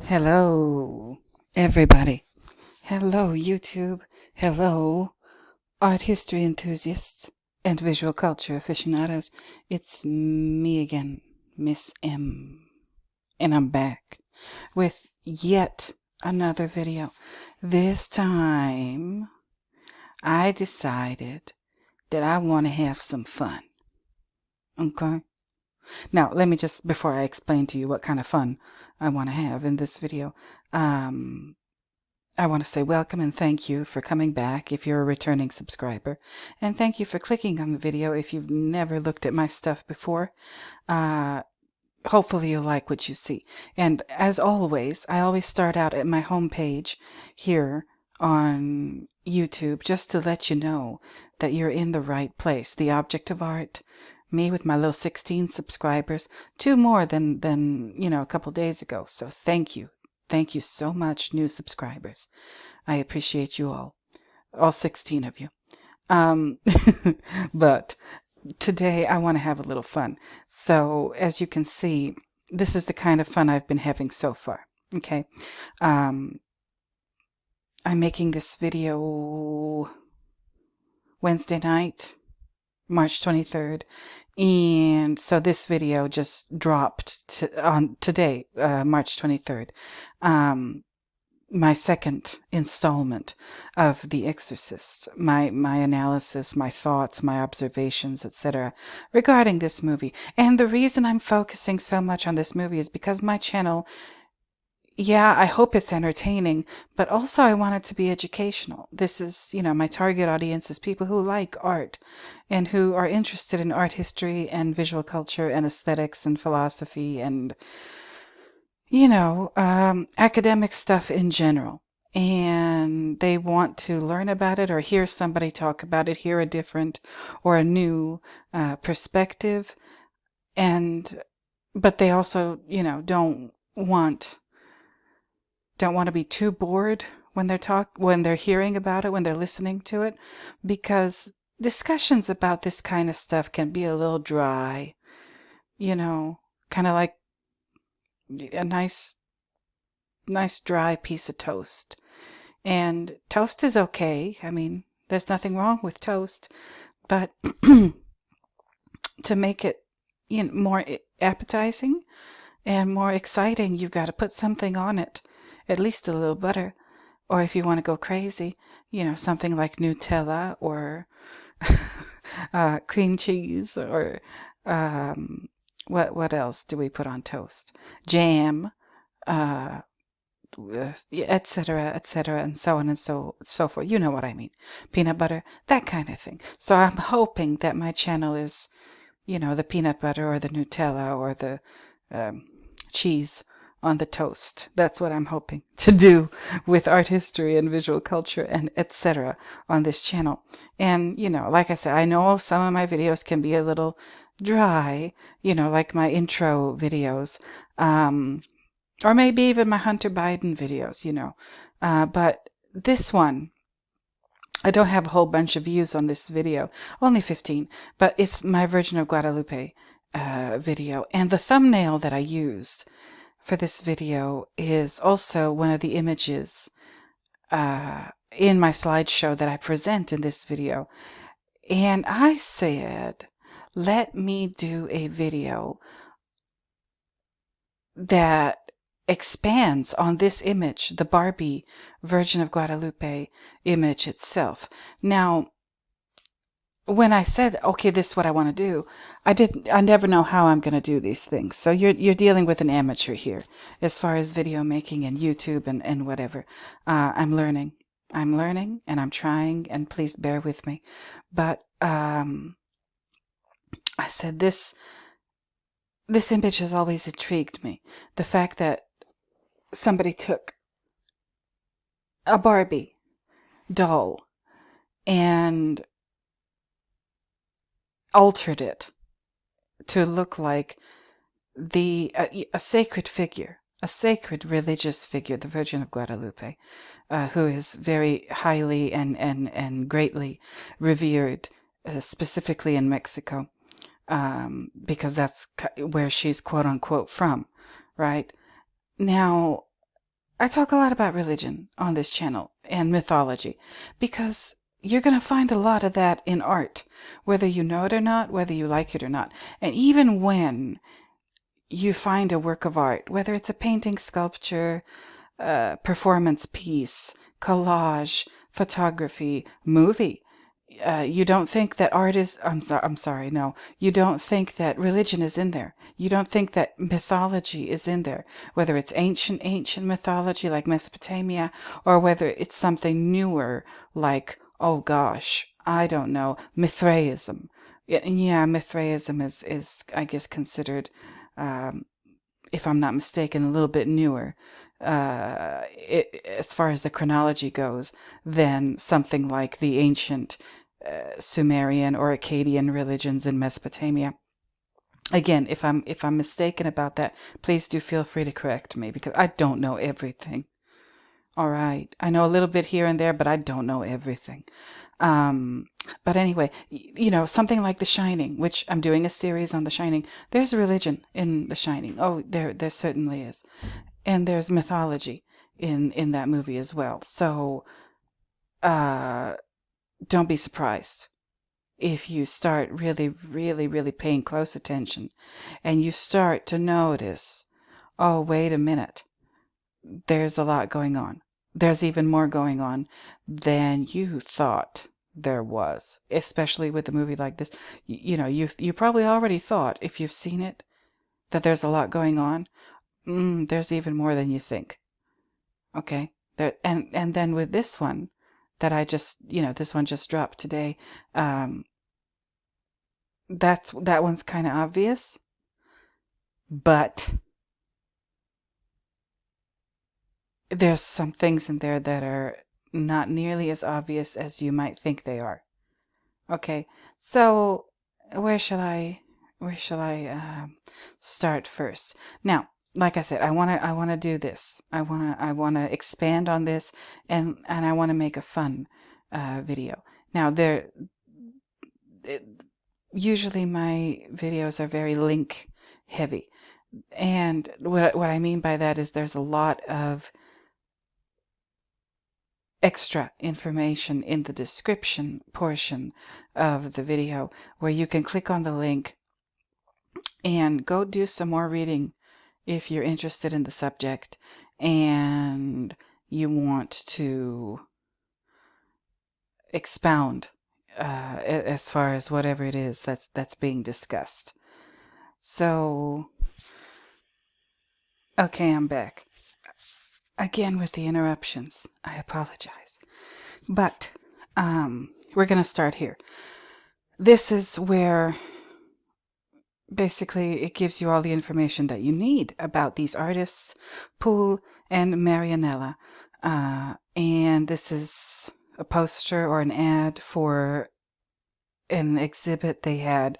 Hello, everybody. Hello, YouTube. Hello, art history enthusiasts and visual culture aficionados. It's me again, Miss M. And I'm back with yet another video. This time, I decided that I want to have some fun. Okay? Now, let me just, before I explain to you what kind of fun I want to have in this video, I want to say welcome and thank you for coming back if you're a returning subscriber. And thank you for clicking on the video if you've never looked at my stuff before. Hopefully you'll like what you see. And as always, I always start out at my homepage here on YouTube just to let you know that you're in the right place. The Object of Art, me with my little 16 subscribers, 2 more than a couple days ago. So thank you. Thank you so much, new subscribers. I appreciate you all 16 of you. But today I want to have a little fun. So as you can see, this is the kind of fun I've been having so far. Okay. I'm making this video Wednesday night, March 23rd. And so this video just dropped on today, March 23rd. My second installment of The Exorcist, my analysis, my thoughts, my observations, etc. regarding this movie. And the reason I'm focusing so much on this movie is because my channel, I hope it's entertaining, but also I want it to be educational. This is, my target audience is people who like art and who are interested in art history and visual culture and aesthetics and philosophy and, academic stuff in general. And they want to learn about it or hear somebody talk about it, hear a different or a new perspective. But they also, don't want to be too bored when they're hearing about it, when they're listening to it, because discussions about this kind of stuff can be a little dry, kind of like a nice dry piece of toast. And toast is okay. I mean, there's nothing wrong with toast, but to make it more appetizing and more exciting, you've got to put something on it, at least a little butter. Or if you want to go crazy, something like Nutella or cream cheese or what else do we put on toast? Jam, etc., etc., and so on and so forth. You know what I mean. Peanut butter, that kind of thing. So I'm hoping that my channel is, the peanut butter or the Nutella or the cheese on the toast. That's what I'm hoping to do with art history and visual culture and etc. on this channel. And, like I said, I know some of my videos can be a little dry, like my intro videos, or maybe even my Hunter Biden videos, but this one, I don't have a whole bunch of views on this video, only 15, but it's my Virgin of Guadalupe video. And the thumbnail that I used for this video is also one of the images in my slideshow that I present in this video. And I said, let me do a video that expands on this image, the Barbie Virgin of Guadalupe image itself. Now, when I said, okay, this is what I want to do, I never know how I'm going to do these things. So you're dealing with an amateur here as far as video making and YouTube and whatever. I'm learning and I'm trying, and please bear with me. But I said this image has always intrigued me. The fact that somebody took a Barbie doll and altered it to look like a sacred figure, a sacred religious figure, the Virgin of Guadalupe, who is very highly and greatly revered, specifically in Mexico, because that's where she's quote unquote from, right? Now, I talk a lot about religion on this channel and mythology because you're going to find a lot of that in art, whether you know it or not, whether you like it or not. And even when you find a work of art, whether it's a painting, sculpture, performance piece, collage, photography, movie, you don't think that art is, I'm sorry, no, you don't think that religion is in there. You don't think that mythology is in there, whether it's ancient mythology like Mesopotamia, or whether it's something newer like, oh gosh, I don't know, Mithraism. Yeah, Mithraism is I guess, considered, um, if I'm not mistaken, a little bit newer, as far as the chronology goes, than something like the ancient Sumerian or Akkadian religions in Mesopotamia. Again, if I'm mistaken about that, please do feel free to correct me because I don't know everything. All right, I know a little bit here and there, but I don't know everything. Um, but anyway, something like The Shining, which I'm doing a series on The Shining. There's religion in The Shining. Oh, there certainly is, and there's mythology in that movie as well. So, uh, don't be surprised if you start really, really, really paying close attention, and you start to notice, oh, wait a minute, there's a lot going on. There's even more going on than you thought there was, especially with a movie like this. You probably already thought, if you've seen it, that there's a lot going on. There's even more than you think. Okay? And then with this one that this one just dropped today, that one's kind of obvious, but there's some things in there that are not nearly as obvious as you might think they are. Okay, so where shall I start first? Now, like I said, I wanna do this. I wanna expand on this, and I wanna make a fun video. Now, usually my videos are very link heavy, and what I mean by that is there's a lot of extra information in the description portion of the video where you can click on the link and go do some more reading if you're interested in the subject and you want to expound as far as whatever it is that's being discussed. So, okay, I'm back. Again with the interruptions. I apologize. But we're going to start here. This is where basically it gives you all the information that you need about these artists, Poole and Marianela. And this is a poster or an ad for an exhibit they had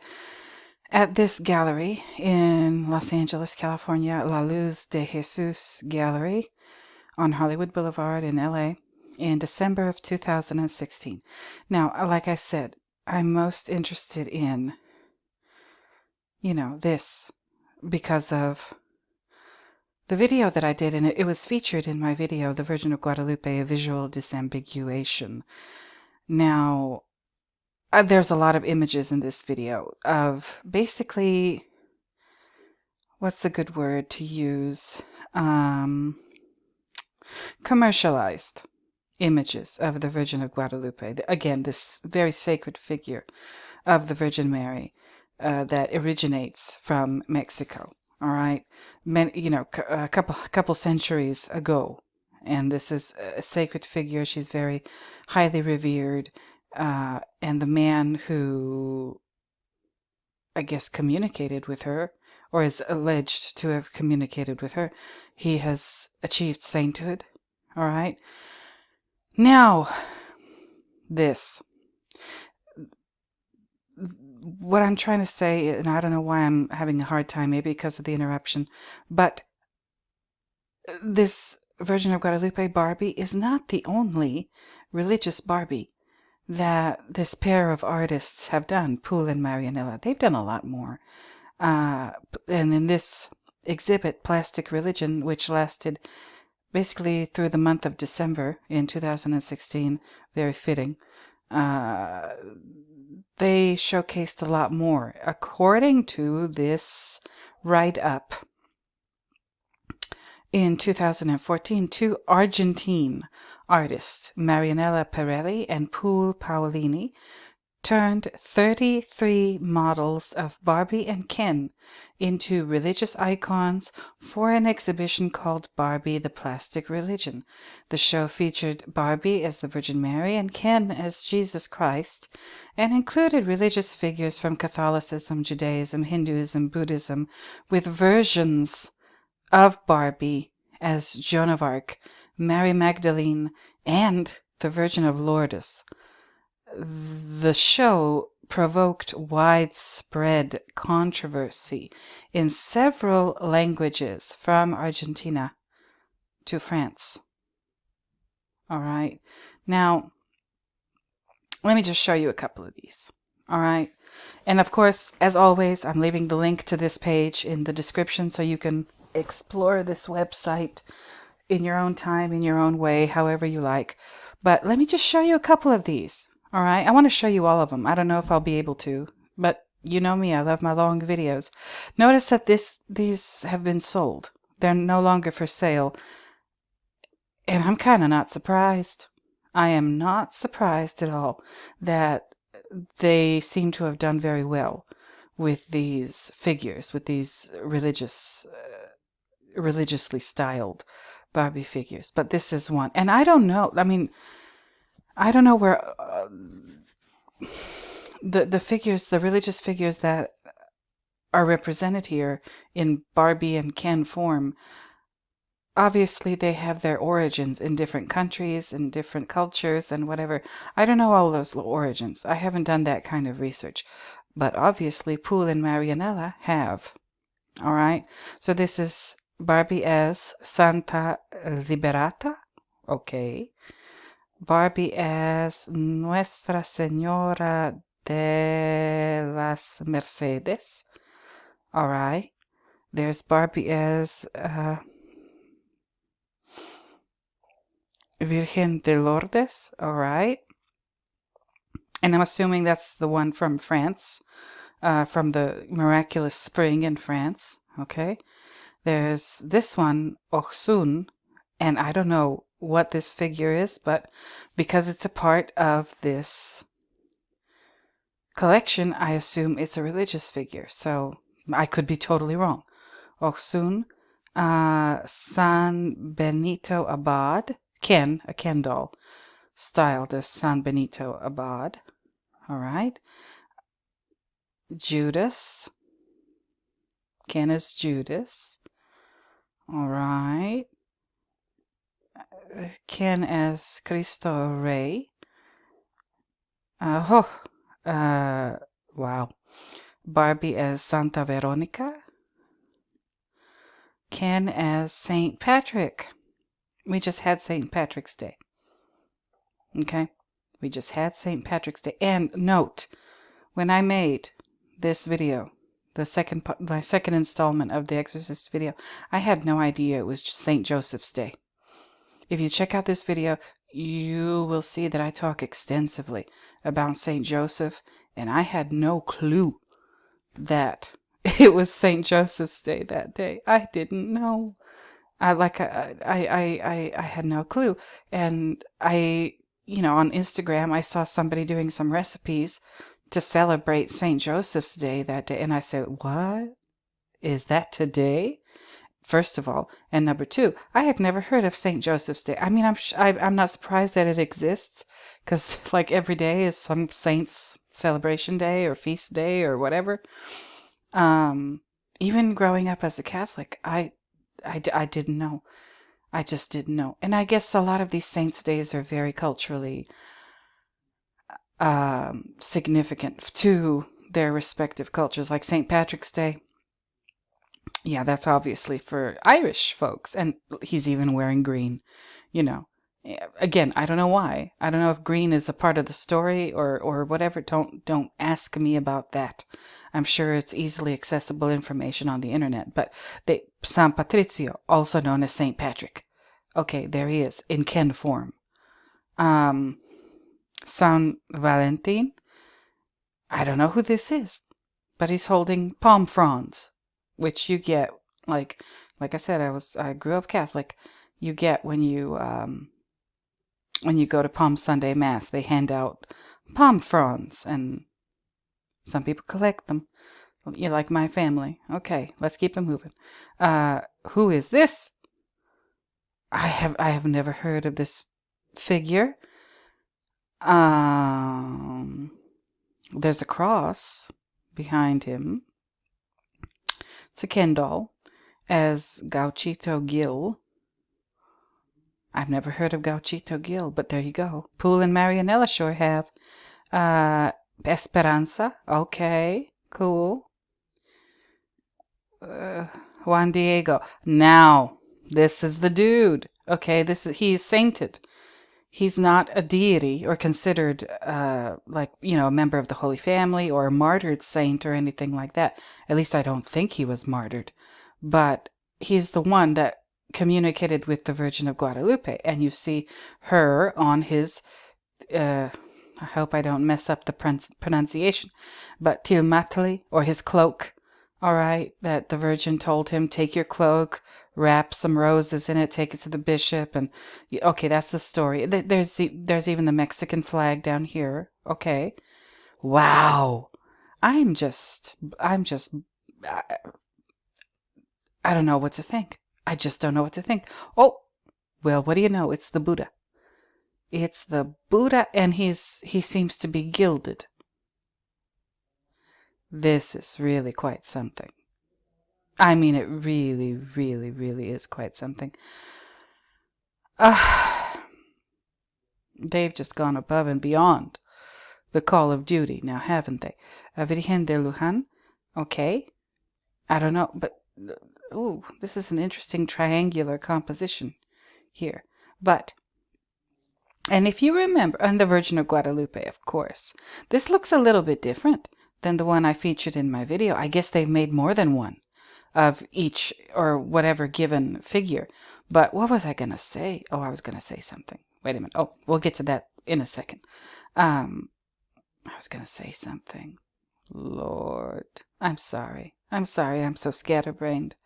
at this gallery in Los Angeles, California, La Luz de Jesus Gallery on Hollywood Boulevard in LA in December of 2016. Now, like I said, I'm most interested in, this because of the video that I did, and it was featured in my video, The Virgin of Guadalupe, A Visual Disambiguation. Now, there's a lot of images in this video of basically, what's the good word to use? Commercialized images of the Virgin of Guadalupe. Again, this very sacred figure of the Virgin Mary that originates from Mexico. All right, a couple centuries ago, and this is a sacred figure. She's very highly revered, and the man who, I guess, communicated with her, or is alleged to have communicated with her, he has achieved sainthood. All right. Now, what I'm trying to say, and I don't know why I'm having a hard time, maybe because of the interruption, but this Virgin of Guadalupe Barbie is not the only religious Barbie that this pair of artists have done, Poole and Marianela. They've done a lot more. And in this exhibit, Plastic Religion, which lasted basically through the month of December in 2016, very fitting, they showcased a lot more. According to this write-up, in 2014, two Argentine artists, Marianella Pirelli and Poul Paolini, turned 33 models of Barbie and Ken into religious icons for an exhibition called Barbie the Plastic Religion. The show featured Barbie as the Virgin Mary and Ken as Jesus Christ, and included religious figures from Catholicism, Judaism, Hinduism, Buddhism, with versions of Barbie as Joan of Arc, Mary Magdalene, and the Virgin of Lourdes. The show provoked widespread controversy in several languages, from Argentina to France. All right. Now, let me just show you a couple of these. All right. And of course, as always, I'm leaving the link to this page in the description so you can explore this website in your own time, in your own way, however you like. But let me just show you a couple of these. All right, I want to show you all of them. I don't know if I'll be able to, but you know me, I love my long videos. Notice that these have been sold. They're no longer for sale. And I'm kind of not surprised. I am not surprised at all that they seem to have done very well with these figures, with these religiously styled Barbie figures. But this is one. And I don't know, I don't know where the figures, the religious figures that are represented here in Barbie and Ken form, obviously they have their origins in different countries and different cultures and whatever. I don't know all those origins. I haven't done that kind of research. But obviously Poul and Marianella have. All right. So this is Barbie as Santa Liberata. Okay. Barbie as Nuestra Señora de las Mercedes. All right. There's Barbie as Virgen de Lourdes. All right. And I'm assuming that's the one from France, from the miraculous spring in France. Okay. There's this one, Orsun, and I don't know what this figure is, but because it's a part of this collection, I assume it's a religious figure. So I could be totally wrong. Orsun, San Benito Abad, Ken, a Ken doll, styled as San Benito Abad. All right. Judas, Ken is Judas. All right. Ken as Cristo Rey. Wow. Barbie as Santa Veronica. Ken as St. Patrick. We just had St. Patrick's Day. Okay? We just had St. Patrick's Day. And note, when I made this video, my second installment of the Exorcist video, I had no idea it was St. Joseph's Day. If you check out this video, you will see that I talk extensively about St. Joseph, and I had no clue that it was St. Joseph's Day that day. I didn't know. I had no clue. And on Instagram, I saw somebody doing some recipes to celebrate St. Joseph's Day that day, and I said, what? Is that today? First of all, and number two, I had never heard of St. Joseph's Day. I mean, I'm not surprised that it exists, because like every day is some saint's celebration day or feast day or whatever. Even growing up as a Catholic, I didn't know. I just didn't know. And I guess a lot of these saints' days are very culturally significant to their respective cultures, like St. Patrick's Day. Yeah, that's obviously for Irish folks, and he's even wearing green, Again, I don't know why. I don't know if green is a part of the story or whatever. Don't ask me about that. I'm sure it's easily accessible information on the internet. But San Patrizio, also known as St. Patrick. Okay, there he is in Ken form. San Valentin. I don't know who this is, but he's holding palm fronds, which you get like I said, I grew up Catholic. You get when you go to Palm Sunday Mass, they hand out palm fronds, and some people collect them. You like my family. Okay, let's keep it moving. Who is this? I have never heard of this figure. There's a cross behind him. It's a Ken doll as Gauchito Gil. I've never heard of Gauchito Gil, but there you go. Pool and Marianella sure have. Esperanza. Okay, cool. Juan Diego. Now, this is the dude. Okay, he's sainted. He's not a deity or considered a member of the Holy Family or a martyred saint or anything like that. At least I don't think he was martyred. But he's the one that communicated with the Virgin of Guadalupe. And you see her on his, I hope I don't mess up the pronunciation, but tilmatli, or his cloak. All right, that the Virgin told him, take your cloak, wrap some roses in it, take it to the bishop, and okay, that's the story. There's even the Mexican flag down here. Okay, wow, I'm just, I don't know what to think. I just don't know what to think. Oh, well, what do you know? It's the Buddha. It's the Buddha, and he seems to be gilded. This is really quite something. I mean, it really, really, really is quite something. They've just gone above and beyond the call of duty now, haven't they? Virgen de Luján. Okay. I don't know, but this is an interesting triangular composition here. But, and if you remember, and the Virgin of Guadalupe, of course, this looks a little bit different than the one I featured in my video. I guess they've made more than one of each or whatever given figure. But what was I going to say? Oh, I was going to say something. Wait a minute. Oh, we'll get to that in a second. I was going to say something. Lord, I'm sorry. I'm so scatterbrained.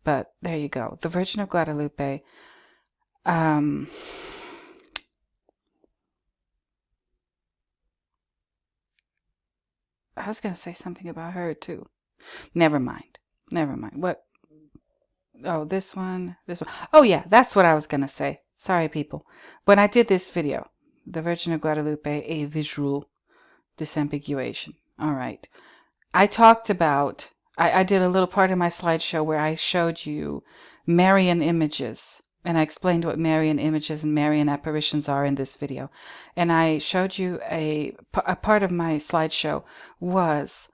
But there you go. The Virgin of Guadalupe. I was going to say something about her too. Never mind. What? Oh, this one. Oh, yeah, that's what I was going to say. Sorry, people. When I did this video, the Virgin of Guadalupe, a visual disambiguation. All right. I talked about, I did a little part of my slideshow where I showed you Marian images. And I explained what Marian images and Marian apparitions are in this video. And I showed you a part of my slideshow was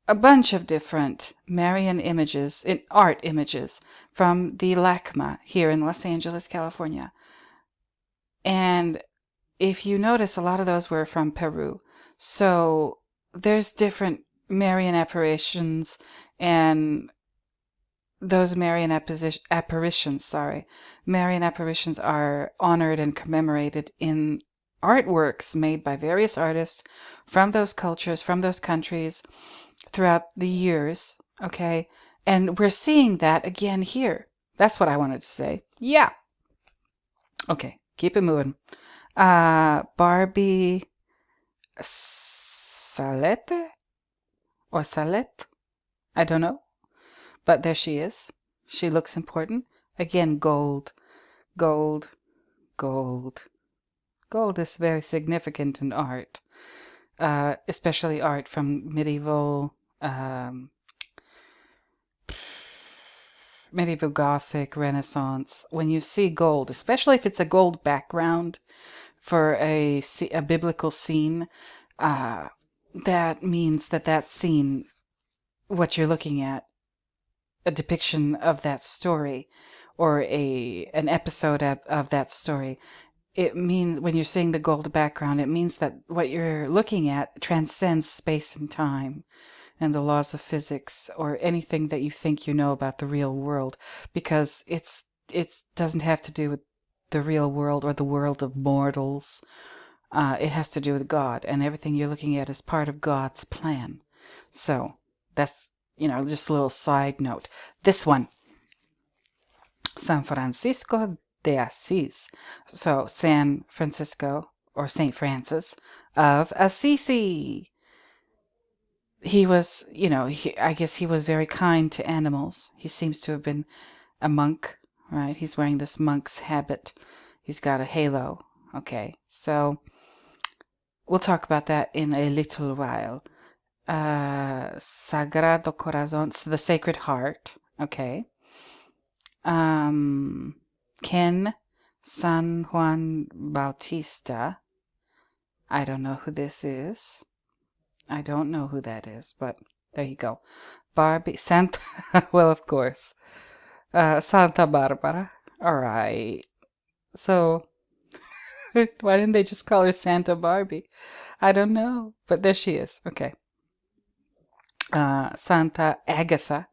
a bunch of different Marian images, art images, from the LACMA here in Los Angeles, California. And if you notice, a lot of those were from Peru. So there's different Marian apparitions, and those Marian apparitions are honored and commemorated in artworks made by various artists from those cultures, from those countries, throughout the years, okay? And we're seeing that again here. That's what I wanted to say. Yeah. Okay, keep it moving. Barbie Salete? Or Salette? I don't know. But there she is. She looks important. Again, gold. Gold. Gold. Gold is very significant in art. Especially art from medieval Gothic, Renaissance. When you see gold, especially if it's a gold background for a biblical scene, that means that scene, what you're looking at, a depiction of that story, or an episode of that story, it means, when you're seeing the gold background, it means that what you're looking at transcends space and time and the laws of physics or anything that you think you know about the real world, because it's it doesn't have to do with the real world or the world of mortals. It has to do with God, and everything you're looking at is part of God's plan. So that's, just a little side note. This one, San Francisco de Assis. So San Francisco, or Saint Francis of Assisi. He was, I guess he was very kind to animals. He seems to have been a monk, right? He's wearing this monk's habit. He's got a halo. Okay, so we'll talk about that in a little while. Sagrado Corazon, so the Sacred Heart. Okay. Ken San Juan Bautista. I don't know who this is. I don't know who that is, but there you go. Barbie Santa. Well, of course. Santa Barbara. All right. So, why didn't they just call her Santa Barbie? I don't know, but there she is. Okay. Santa Agatha.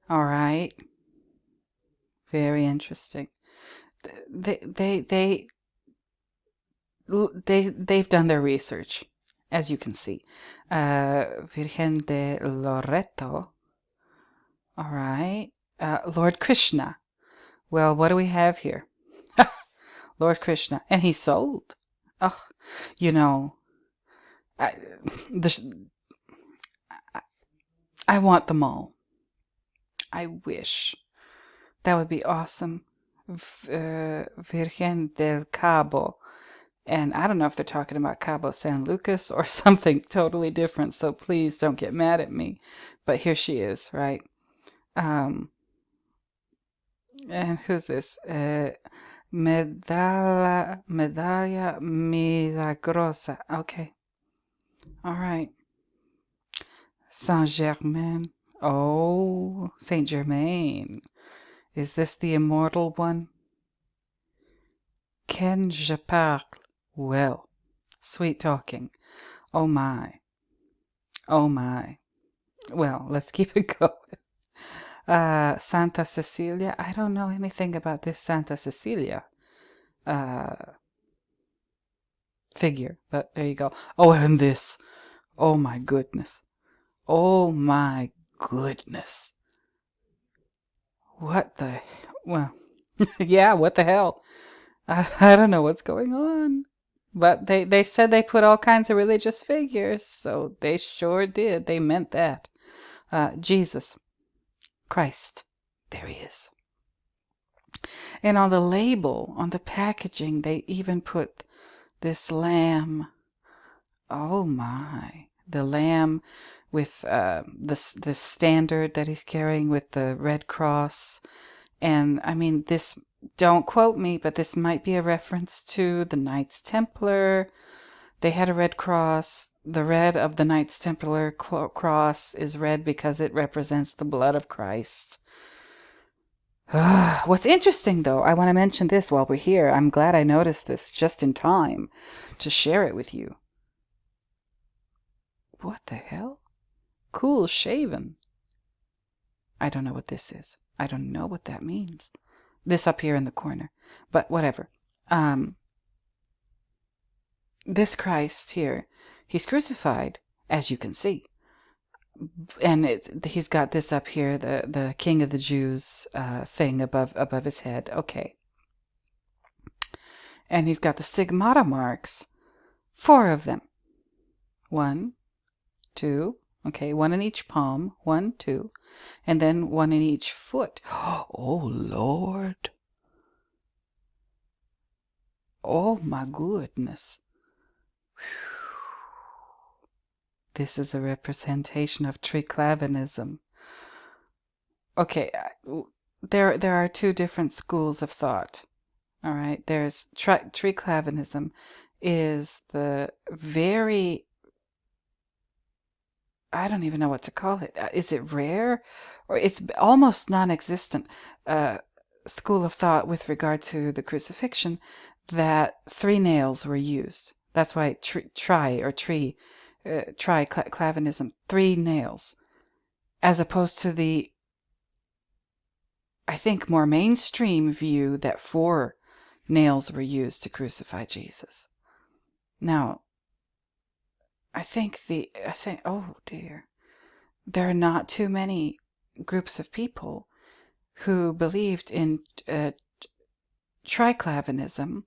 All right. Very interesting. They've done their research, as you can see. Virgen de Loreto. All right. Lord Krishna. Well, what do we have here? Lord Krishna. And he sold. Oh, you know, I, I want them all. I wish. That would be awesome. Virgen del Cabo. And I don't know if they're talking about Cabo San Lucas or something totally different, so please don't get mad at me. But here she is, right? And who's this? Medalla Milagrosa. Okay. All right. Saint Germain. Oh, Saint Germain. Is this the immortal one? Ken je parle? Well, sweet talking. Oh my. Oh my. Well, let's keep it going. Santa Cecilia. I don't know anything about this Santa Cecilia figure, but there you go. Oh, and this. Oh my goodness. Oh my goodness. What the... Well, yeah, what the hell? I don't know what's going on. But they said they put all kinds of religious figures, so they sure did. They meant that. Jesus Christ. There he is. And on the label, on the packaging, they even put this lamb. Oh my. The lamb with the standard that he's carrying with the Red Cross. And I mean, this, don't quote me, but this might be a reference to the Knights Templar. They had a red cross. The red of the Knights Templar cross is red because it represents the blood of Christ. What's interesting, though, I want to mention this while we're here. I'm glad I noticed this just in time to share it with you. What the hell? Cool shaven. I don't know what this is. I don't know what that means. This up here in the corner. But whatever. This Christ here, he's crucified, as you can see. And he's got this up here, the King of the Jews thing above his head. Okay. And he's got the stigmata marks. 4 of them. 1, 2. Okay, 1 in each palm. 1, 2. And then 1 in each foot. Oh, Lord. Oh, my goodness. This is a representation of Triclavianism. Okay, there are 2 different schools of thought. All right, there's Triclavianism is the very, I don't even know what to call it. Is it rare? Or it's almost non-existent school of thought with regard to the crucifixion that 3 nails were used. That's why Triclavianism, 3 nails, as opposed to the, I think, more mainstream view that 4 nails were used to crucify Jesus. Now, oh dear, there are not too many groups of people who believed in triclavianism,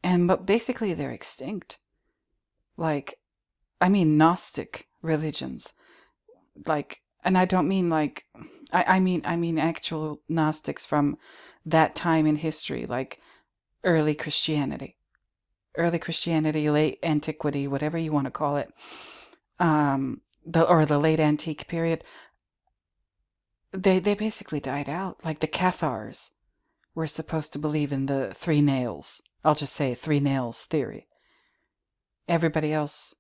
but basically they're extinct. Like, I mean Gnostic religions, like, and I don't mean like, I mean actual Gnostics from that time in history, like early Christianity, late antiquity, whatever you want to call it, the late antique period. They basically died out. Like the Cathars were supposed to believe in the 3 nails. I'll just say 3 nails theory. Everybody else,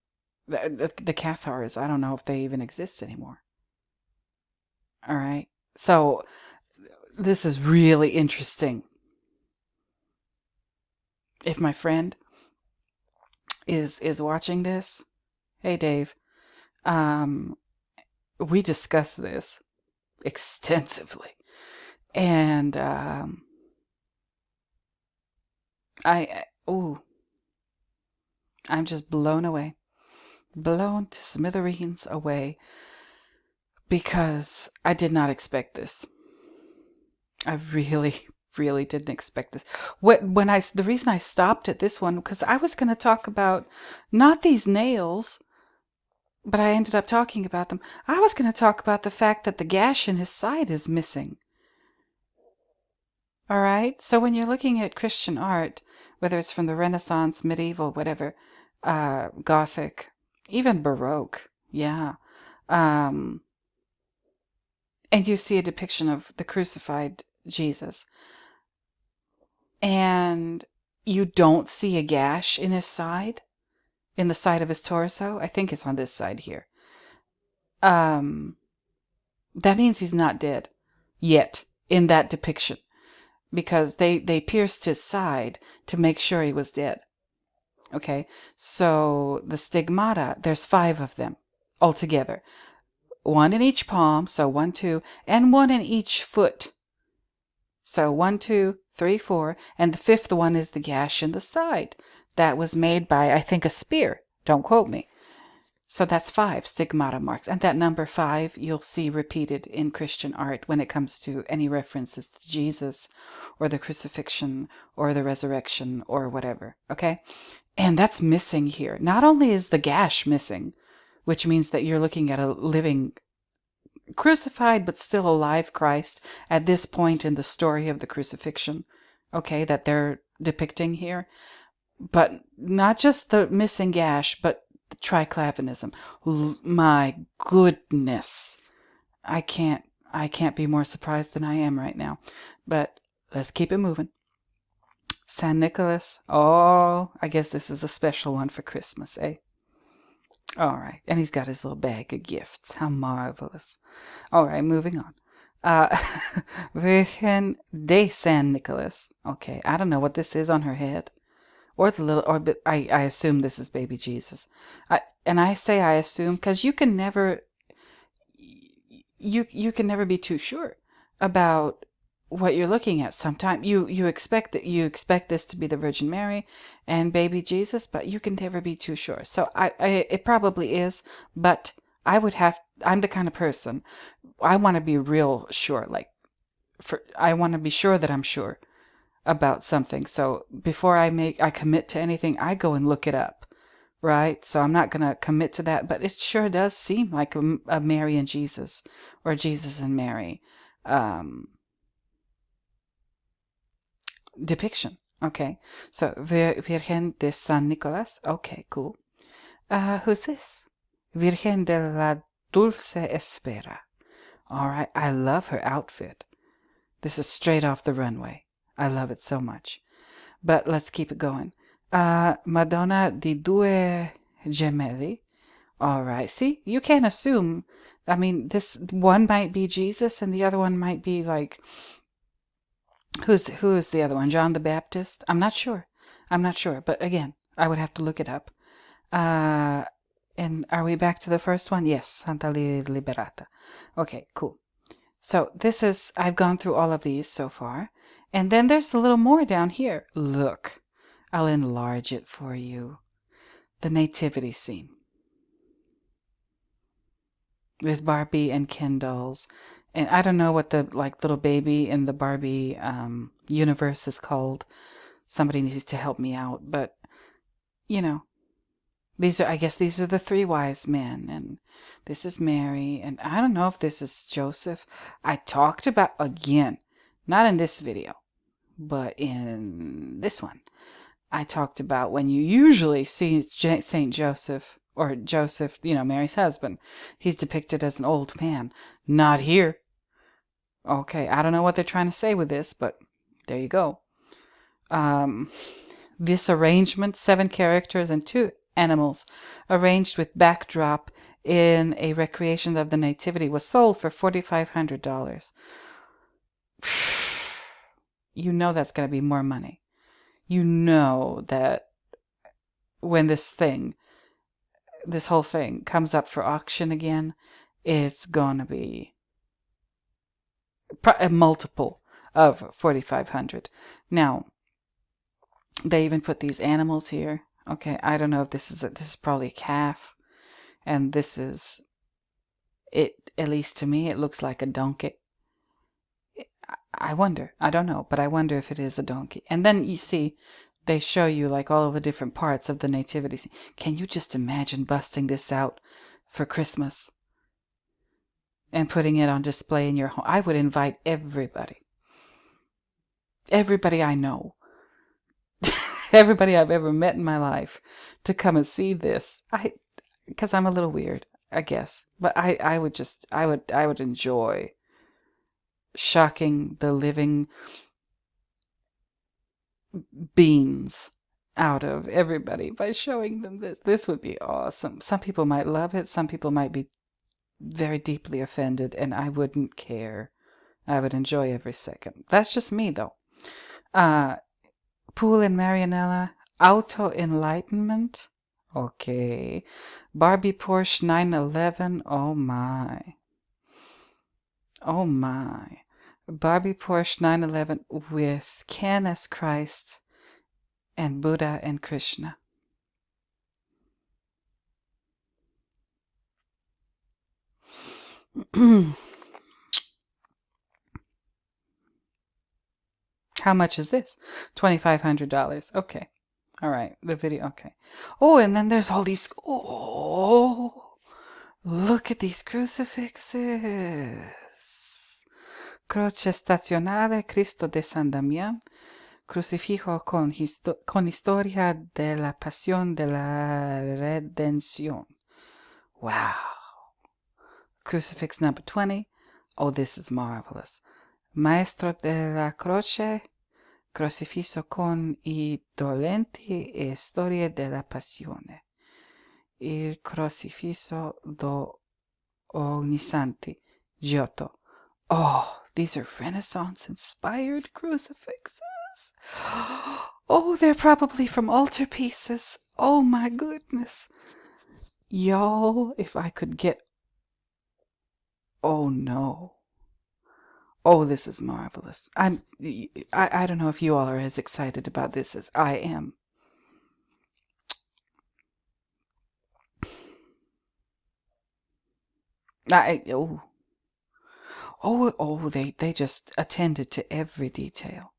the Cathars, I don't know if they even exist anymore. All right. So this is really interesting. If my friend is watching this, hey Dave, we discussed this extensively, and I'm just blown away, blown to smithereens away, because I did not expect this. I really, really didn't expect this. The reason I stopped at this one, because I was going to talk about not these nails, but I ended up talking about them. I was going to talk about the fact that the gash in his side is missing. All right? So when you're looking at Christian art, whether it's from the Renaissance, medieval, whatever, Gothic, even Baroque, yeah, and you see a depiction of the crucified Jesus, and you don't see a gash in his side, in the side of his torso. I think it's on this side here. That means he's not dead yet in that depiction, because they pierced his side to make sure he was dead. Okay, so the stigmata, there's 5 of them altogether. 1 in each palm, so 1, 2, and 1 in each foot. So 1, 2, 3, 4, and the 5th one is the gash in the side. That was made by, I think, a spear. Don't quote me. So that's 5 stigmata marks. And that number 5 you'll see repeated in Christian art when it comes to any references to Jesus or the crucifixion or the resurrection or whatever. Okay? And that's missing here. Not only is the gash missing, which means that you're looking at a living, crucified but still alive Christ at this point in the story of the crucifixion, okay, that they're depicting here. But not just the missing gash, but the triclavianism. My goodness. I can't be more surprised than I am right now. But let's keep it moving. San Nicholas. Oh, I guess this is a special one for Christmas, eh? All right. And he's got his little bag of gifts. How marvelous. All right, moving on. Virgen de San Nicolas. Okay, I don't know what this is on her head. Or the little, but I assume this is baby Jesus. I say I assume because you can never be too sure about what you're looking at. Sometimes you expect this to be the Virgin Mary and baby Jesus, but you can never be too sure. So it probably is, but I'm the kind of person, I want to be real sure, I want to be sure that I'm sure about something. So before I commit to anything, I go and look it up, right? So I'm not going to commit to that, but it sure does seem like a Mary and Jesus, or Jesus and Mary depiction. Okay, so Virgen de San Nicolas. Okay, cool. Who's this? Virgen de la Dulce Espera. All right, I love her outfit. This is straight off the runway. I love it so much. But let's keep it going. Madonna di Due Gemelli. All right. See, you can't assume. I mean, this one might be Jesus and the other one might be like, who is the other one? John the Baptist? I'm not sure. But again, I would have to look it up. And are we back to the first one? Yes, Santa Liberata. Okay, cool. So this is, I've gone through all of these so far. And then there's a little more down here. Look, I'll enlarge it for you. The nativity scene with Barbie and Ken dolls. And I don't know what the little baby in the Barbie universe is called. Somebody needs to help me out. But, I guess these are the three wise men. And this is Mary. And I don't know if this is Joseph. I talked about, again, not in this video, but in this one, I talked about when you usually see Saint Joseph, or Joseph, Mary's husband, he's depicted as an old man. Not here. Okay, I don't know what they're trying to say with this, but there you go. This arrangement, 7 characters and 2 animals, arranged with backdrop in a recreation of the Nativity, was sold for $4,500. You know that's going to be more money. You know that when this whole thing comes up for auction again, it's going to be a multiple of 4,500. Now, they even put these animals here. Okay, I don't know if this is probably a calf, and this is it. At least to me, it looks like a donkey. I wonder. I don't know, but I wonder if it is a donkey. And then you see, they show you like all of the different parts of the nativity scene. Can you just imagine busting this out for Christmas and putting it on display in your home? I would invite everybody I know, everybody I've ever met in my life, to come and see this. Because I'm a little weird, I guess, but I would enjoy shocking the living beans out of everybody by showing them this. This would be awesome. Some people might love it. Some people might be very deeply offended, and I wouldn't care. I would enjoy every second. That's just me, though. Pool and Marianella, Auto Enlightenment. Okay. Barbie Porsche 911. Oh my. Oh my. Barbie Porsche 911 with Ken as Christ and Buddha and Krishna. How much is this? $2,500. Okay. All right. The video. Okay. Oh, and then there's all these. Oh, look at these crucifixes. Croce stazionale, Cristo de San Damián, crucifijo con historia de la pasión de la redención. Wow. Crucifix number 20. Oh, this is marvelous. Maestro de la Croce, Crocifisso con I dolenti e storie della passione. Il crocifisso do Ognissanti, Giotto. Oh, these are Renaissance-inspired crucifixes. Oh, they're probably from altarpieces. Oh, my goodness. Y'all, if I could get... Oh, no. Oh, this is marvelous. I don't know if you all are as excited about this as I am. They just attended to every detail.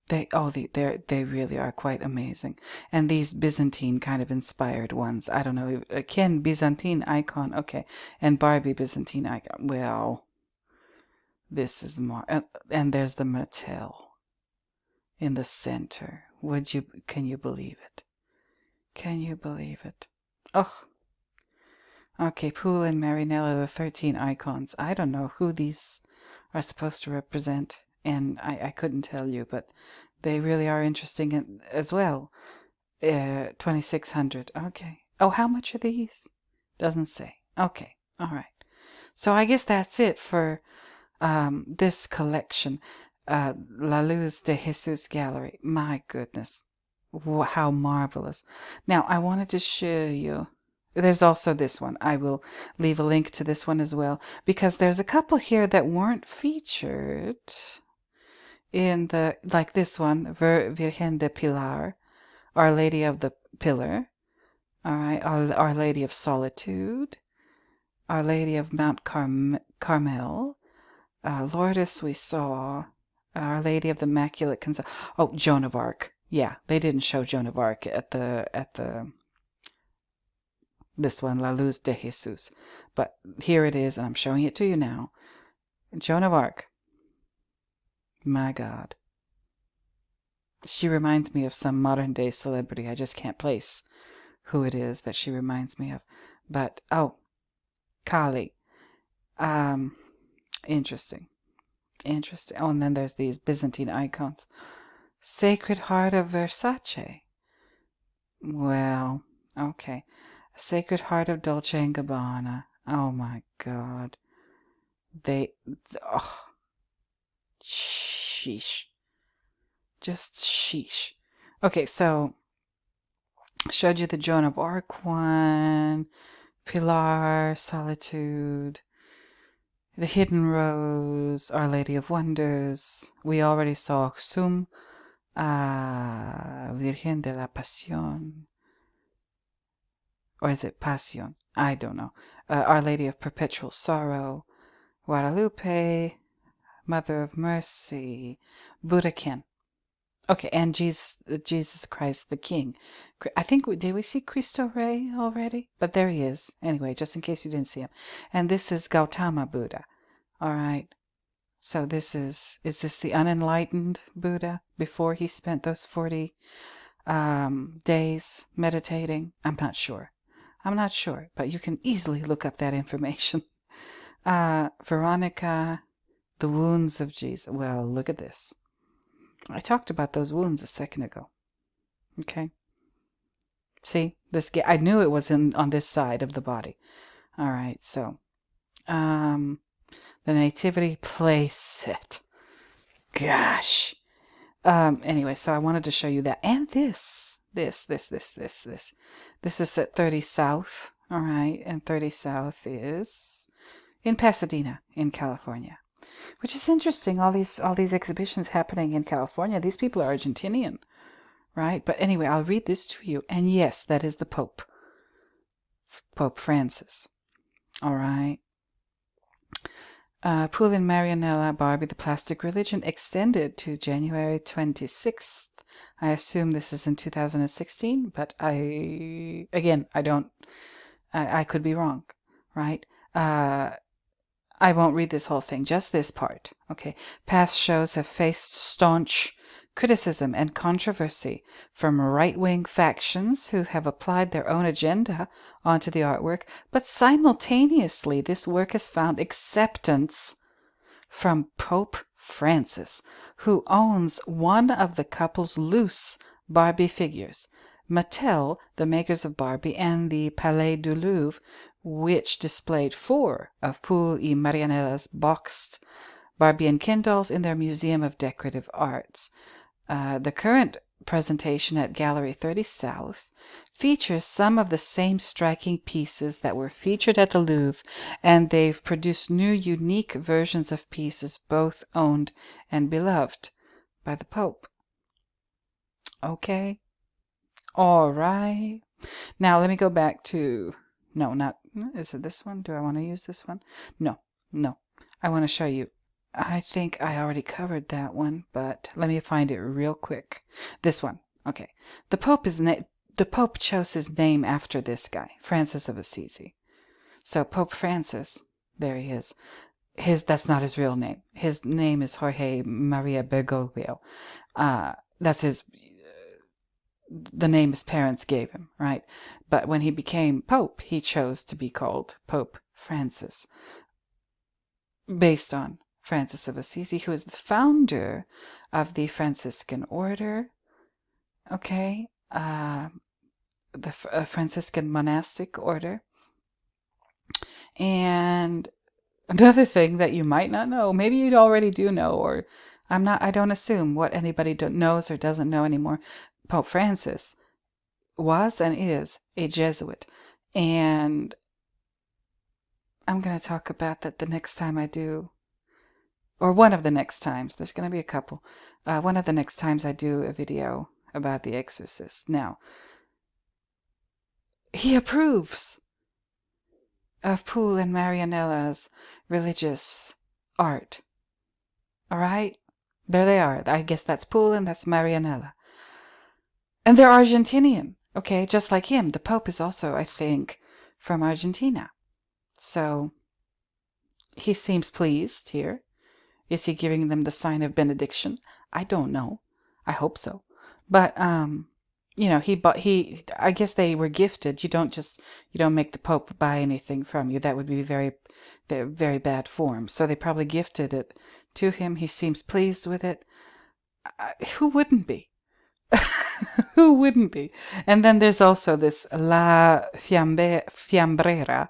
They really are quite amazing. And these Byzantine kind of inspired ones. I don't know. Ken Byzantine icon. Okay. And Barbie Byzantine icon. Well, this is more. And there's the Mattel in the center. Can you believe it? Can you believe it? Oh. Okay, Pool and Marinella, the 13 icons. I don't know who these are supposed to represent, and I couldn't tell you, but they really are interesting as well. 2,600. Okay. Oh, how much are these? Doesn't say. Okay. All right. So I guess that's it for this collection. La Luz de Jesus Gallery. My goodness. How marvelous. Now, I wanted to show you there's also this one. I will leave a link to this one as well, because there's a couple here that weren't featured in the, like this one, Virgen de Pilar, Our Lady of the Pillar, all right, Our Lady of Solitude, Our Lady of Mount Carmel, Lourdes we saw, Our Lady of the Immaculate Conception. Oh, Joan of Arc. Yeah, they didn't show Joan of Arc at the this one, La Luz de Jesus, but here it is, and I'm showing it to you now. Joan of Arc. My God. She reminds me of some modern day celebrity. I just can't place who it is that she reminds me of. But, oh, Kali. Interesting. Interesting. Oh, and then there's these Byzantine icons. Sacred Heart of Versace. Well, okay. Sacred Heart of Dolce & Gabbana. Oh my God. Oh, sheesh. Just sheesh. Okay, so showed you the Joan of Arc one, Pilar, Solitude, the Hidden Rose, Our Lady of Wonders. We already saw Xum, Virgen de la Pasión. Or is it Pasión? I don't know. Our Lady of Perpetual Sorrow, Guadalupe, Mother of Mercy, Budokan. Okay, and Jesus Christ the King. I think, did we see Cristo Rey already? But there he is. Anyway, just in case you didn't see him. And this is Gautama Buddha. All right. So is this the unenlightened Buddha before he spent those 40 days meditating? I'm not sure, but you can easily look up that information. Veronica, the wounds of Jesus. Well, look at this. I talked about those wounds a second ago. Okay. See, I knew it was on this side of the body. All right, so the nativity place set. Gosh. Anyway, so I wanted to show you that, and this. This is at 30 South. All right, and 30 South is in Pasadena, in California. Which is interesting, all these exhibitions happening in California. These people are Argentinian, right? But anyway, I'll read this to you. And yes, that is the Pope. Pope Francis. All right. Pool in Marianella, Barbie, the Plastic Religion, extended to January 26th. I assume this is in 2016, but I could be wrong, right? I won't read this whole thing, just this part, okay? Past shows have faced staunch criticism and controversy from right-wing factions who have applied their own agenda onto the artwork, but simultaneously this work has found acceptance from Pope Francis, who owns one of the couple's loose Barbie figures. Mattel, the makers of Barbie, and the Palais du Louvre, which displayed 4 of Pool y Marianella's boxed Barbie and Ken dolls in their Museum of Decorative Arts. The current presentation at Gallery 30 South features some of the same striking pieces that were featured at the Louvre, and they've produced new unique versions of pieces both owned and beloved by the Pope. Okay. All right. Now let me go back to... No, not... Is it this one? Do I want to use this one? No. I want to show you. I think I already covered that one, but let me find it real quick. This one. Okay. The Pope chose his name after this guy, Francis of Assisi. So Pope Francis, there he is. That's not his real name. His name is Jorge Maria Bergoglio. That's the name his parents gave him, right? But when he became Pope, he chose to be called Pope Francis, based on Francis of Assisi, who is the founder of the Franciscan order, okay? The Franciscan monastic order. And another thing that you might not know, maybe you already do know, or I don't assume what anybody knows or doesn't know anymore. Pope Francis was and is a Jesuit, And I'm going to talk about that the next time I do, or one of the next times. There's going to be a couple. One of the next times I do a video about The Exorcist. Now, he approves of Poole and Marianella's religious art. All right? There they are. I guess that's Poole and that's Marianella. And they're Argentinian, okay? Just like him. The Pope is also, I think, from Argentina. So, he seems pleased here. Is he giving them the sign of benediction? I don't know. I hope so. But, you know, I guess they were gifted. You don't make the Pope buy anything from you. That would be very bad form. So they probably gifted it to him. He seems pleased with it. Who wouldn't be? Who wouldn't be? And then there's also this La Fiambrera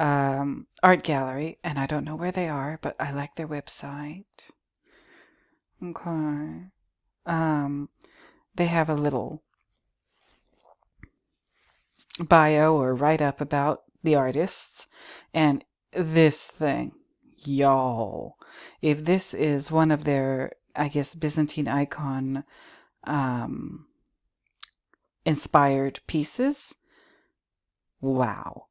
art gallery, and I don't know where they are, but I like their website. Okay. They have a little bio or write-up about the artists, and this thing, y'all, if this is one of their, I guess, Byzantine icon inspired pieces, wow.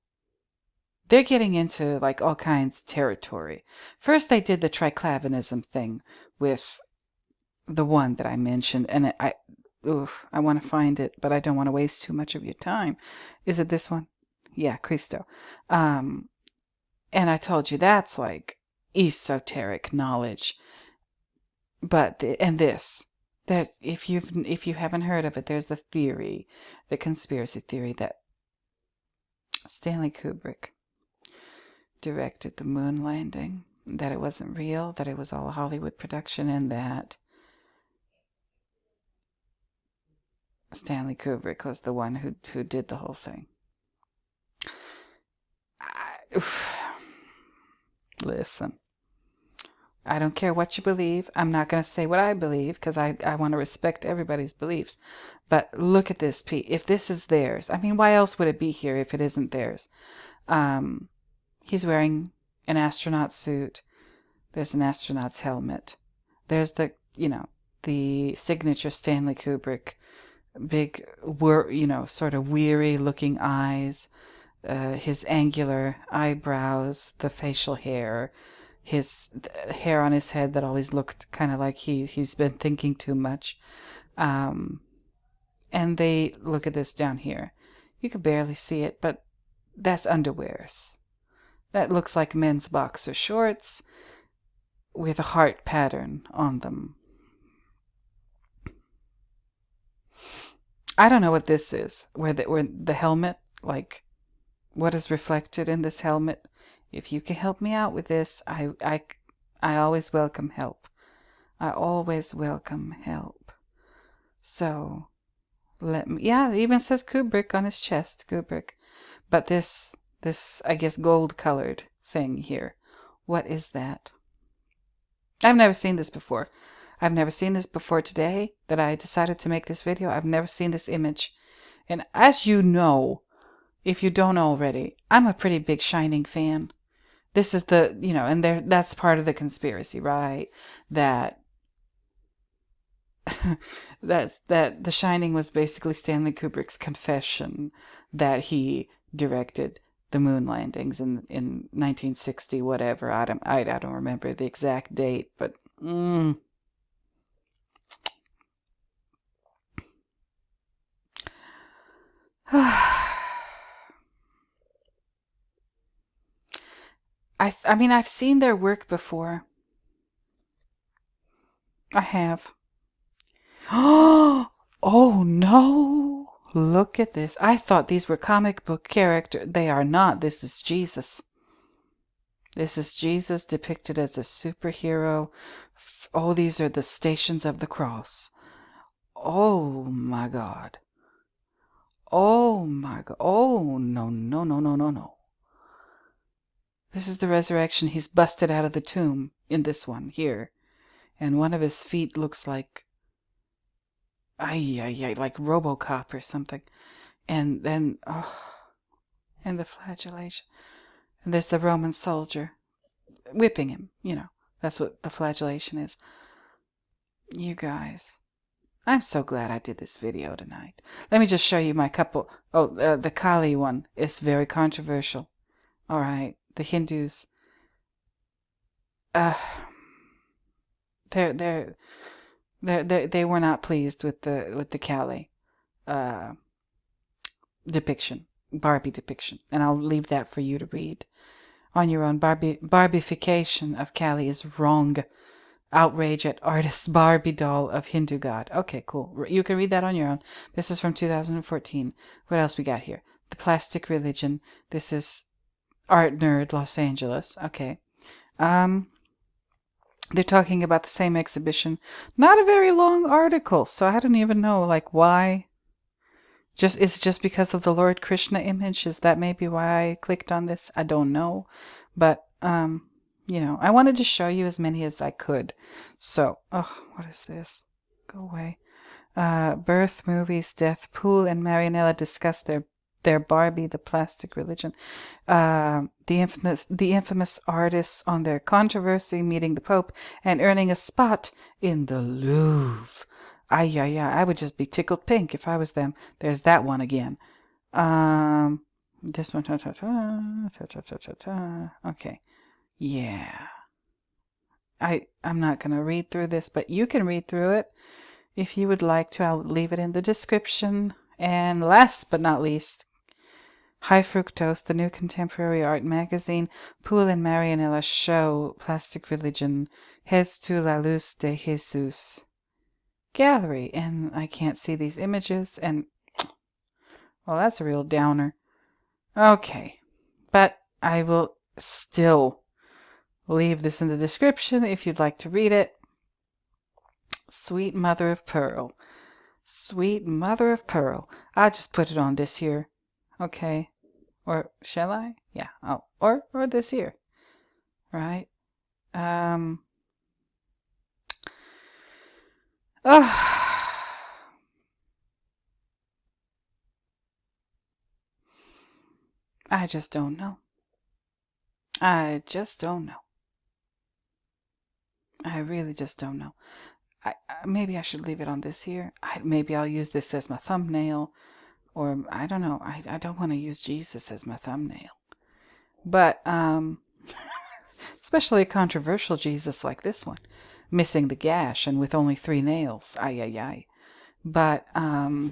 They're getting into like all kinds of territory. First they did the triclavianism thing with the one that I mentioned, and I want to find it, but I don't want to waste too much of your time. Is it this one? Yeah, Cristo. And I told you that's like esoteric knowledge. But that if you haven't heard of it, there's the conspiracy theory that Stanley Kubrick directed the moon landing, that it wasn't real, that it was all a Hollywood production, and that Stanley Kubrick was the one who did the whole thing. Listen, I don't care what you believe. I'm not going to say what I believe because I want to respect everybody's beliefs. But look at this, Pete. If this is theirs, I mean, why else would it be here if it isn't theirs? He's wearing an astronaut suit. There's an astronaut's helmet. There's the signature Stanley Kubrick, big, sort of weary looking eyes, his angular eyebrows, the facial hair, his hair on his head that always looked kind of like he's been thinking too much. And they look at this down here. You can barely see it, but that's underwears. That looks like men's boxer shorts with a heart pattern on them. I don't know what this is. Where the helmet, like, what is reflected in this helmet? If you can help me out with this, I always welcome help. I always welcome help. So, it even says Kubrick on his chest, Kubrick. But this, I guess, gold-colored thing here, what is that? I've never seen this before. I've never seen this before today that I decided to make this video. I've never seen this image. And as you know, if you don't already, I'm a pretty big Shining fan. This is and that's part of the conspiracy, right? That that The Shining was basically Stanley Kubrick's confession that he directed the moon landings in 1960, whatever. I don't remember the exact date, but I mean, I've seen their work before. I have. Oh no! Look at this. I thought these were comic book characters. They are not. This is Jesus. This is Jesus depicted as a superhero. Oh, these are the Stations of the Cross. Oh my God. Oh my God. Oh no. This is the resurrection. He's busted out of the tomb in this one here. And one of his feet looks like like RoboCop or something. And then and the flagellation. And there's the Roman soldier whipping him, you know. That's what the flagellation is. You guys, I'm so glad I did this video tonight. Let me just show you my couple. Oh, the Kali one is very controversial. All right, the Hindus. They were not pleased with the Kali depiction, Barbie depiction, and I'll leave that for you to read on your own. Barbification of Kali is wrong. Outrage at artist's Barbie doll of Hindu god. Okay, cool. You can read that on your own. This is from 2014. What else we got here? The Plastic Religion. This is Art Nerd, Los Angeles. Okay. They're talking about the same exhibition. Not a very long article, so I don't even know, like, why. It's just because of the Lord Krishna image? Is that maybe why I clicked on this? I don't know. But, you know, I wanted to show you as many as I could. So, what is this? Go away. Birth, movies, death. Poole and Marianella discuss their Barbie, the Plastic Religion. The infamous artists on their controversy, meeting the Pope and earning a spot in the Louvre. I would just be tickled pink if I was them. There's that one again. This one, okay. Yeah. I'm not going to read through this, but you can read through it if you would like to. I'll leave it in the description. And last but not least, High Fructose, the new contemporary art magazine. Poole and Marianella show Plastic Religion heads to La Luz de Jesus gallery, and I can't see these images, and well, that's a real downer. Okay, but I will still leave this in the description if you'd like to read it. Sweet mother of pearl. Sweet mother of pearl. I'll just put it on this here. Okay. Or shall I? Yeah. Oh, or this here. Right? I just don't know. I just don't know. I really just don't know. Maybe I should leave it on this here. Maybe I'll use this as my thumbnail. Or, I don't know. I don't want to use Jesus as my thumbnail. But, especially a controversial Jesus like this one. Missing the gash and with only 3 nails. But, I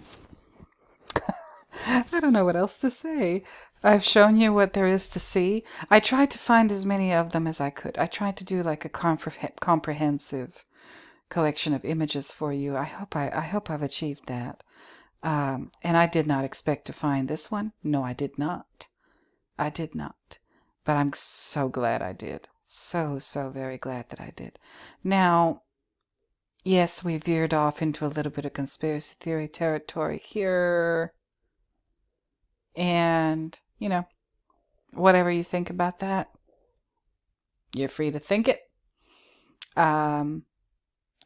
don't know what else to say. I've shown you what there is to see. I tried to find as many of them as I could. I tried to do like a comprehensive collection of images for you. I hope I've achieved that. And I did not expect to find this one. No, I did not. I did not. But I'm so glad I did. So very glad that I did. Now, yes, we veered off into a little bit of conspiracy theory territory here. And, you know, whatever you think about that, you're free to think it. I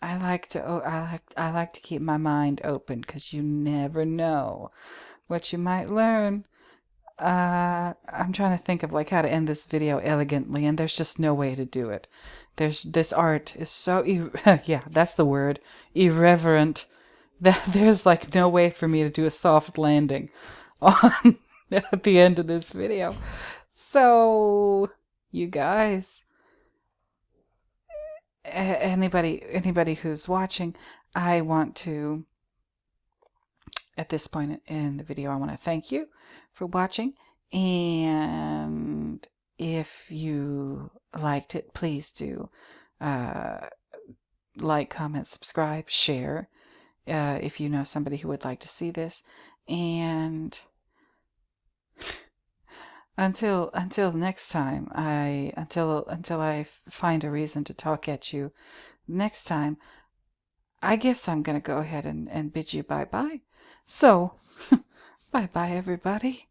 like to keep my mind open, because you never know what you might learn. I'm trying to think of like how to end this video elegantly, and there's just no way to do it. This art is so yeah, that's the word, irreverent, that there's like no way for me to do a soft landing on at the end of this video. So, you guys, anybody who's watching, I want to, at this point in the video, I want to thank you for watching. And if you liked it, please do like, comment, subscribe, share, if you know somebody who would like to see this. And until next time, until I find a reason to talk at you next time, I guess I'm gonna go ahead and bid you bye-bye. So, bye-bye, everybody.